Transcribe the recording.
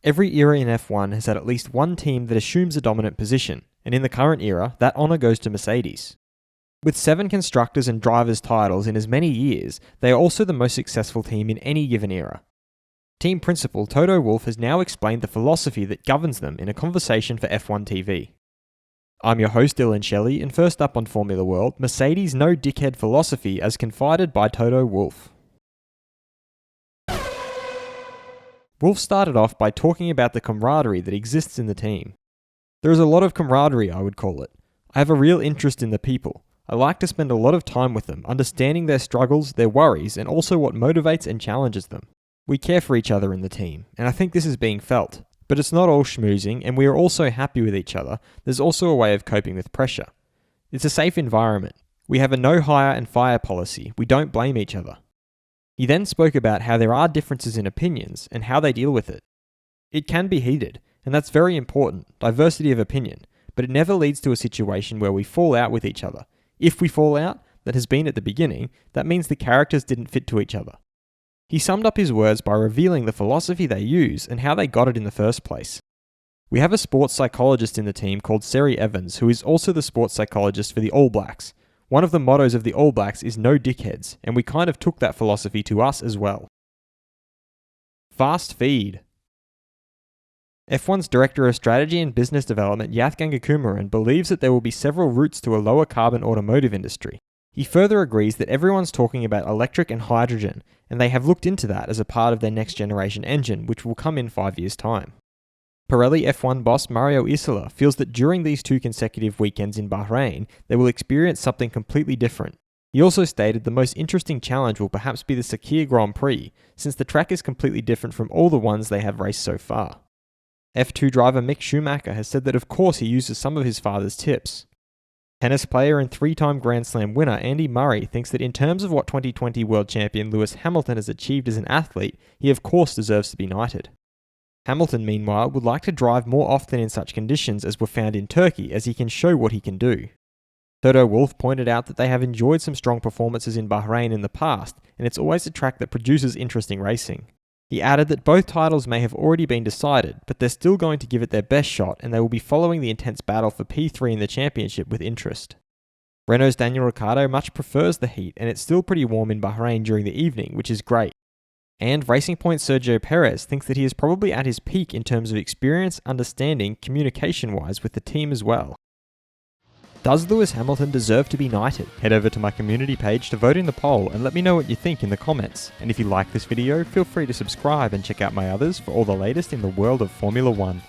Every era in F1 has had at least one team that assumes a dominant position, and in the current era, that honour goes to Mercedes. With 7 Constructors and Drivers titles in as many years, they are also the most successful team in any given era. Team principal Toto Wolff has now explained the philosophy that governs them in a conversation for F1 TV. I'm your host Dillon Shelley, and first up on Formula World, Mercedes' no dickhead philosophy as confided by Toto Wolff. Wolff started off by talking about the camaraderie that exists in the team. There is a lot of camaraderie, I would call it. I have a real interest in the people. I like to spend a lot of time with them, understanding their struggles, their worries, and also what motivates and challenges them. We care for each other in the team, and I think this is being felt. But it's not all schmoozing, and we are also happy with each other. There's also a way of coping with pressure. It's a safe environment. We have a no hire and fire policy. We don't blame each other. He then spoke about how there are differences in opinions and how they deal with it. It can be heated, and that's very important, diversity of opinion, but it never leads to a situation where we fall out with each other. If we fall out, that has been at the beginning, that means the characters didn't fit to each other. He summed up his words by revealing the philosophy they use and how they got it in the first place. We have a sports psychologist in the team called Seri Evans, who is also the sports psychologist for the All Blacks. One of the mottos of the All Blacks is no dickheads, and we kind of took that philosophy to us as well. Fast feed. F1's Director of Strategy and Business Development Yath Gangakumaran believes that there will be several routes to a lower carbon automotive industry. He further agrees that everyone's talking about electric and hydrogen, and they have looked into that as a part of their next generation engine, which will come in 5 years' time. Pirelli F1 boss Mario Isola feels that during these 2 consecutive weekends in Bahrain, they will experience something completely different. He also stated the most interesting challenge will perhaps be the Sakir Grand Prix, since the track is completely different from all the ones they have raced so far. F2 driver Mick Schumacher has said that of course he uses some of his father's tips. Tennis player and 3-time Grand Slam winner Andy Murray thinks that in terms of what 2020 world champion Lewis Hamilton has achieved as an athlete, he of course deserves to be knighted. Hamilton, meanwhile, would like to drive more often in such conditions as were found in Turkey, as he can show what he can do. Toto Wolff pointed out that they have enjoyed some strong performances in Bahrain in the past, and it's always a track that produces interesting racing. He added that both titles may have already been decided, but they're still going to give it their best shot, and they will be following the intense battle for P3 in the championship with interest. Renault's Daniel Ricciardo much prefers the heat, and it's still pretty warm in Bahrain during the evening, which is great. And Racing Point's Sergio Perez thinks that he is probably at his peak in terms of experience, understanding, communication-wise with the team as well. Does Lewis Hamilton deserve to be knighted? Head over to my community page to vote in the poll and let me know what you think in the comments. And if you like this video, feel free to subscribe and check out my others for all the latest in the world of Formula 1.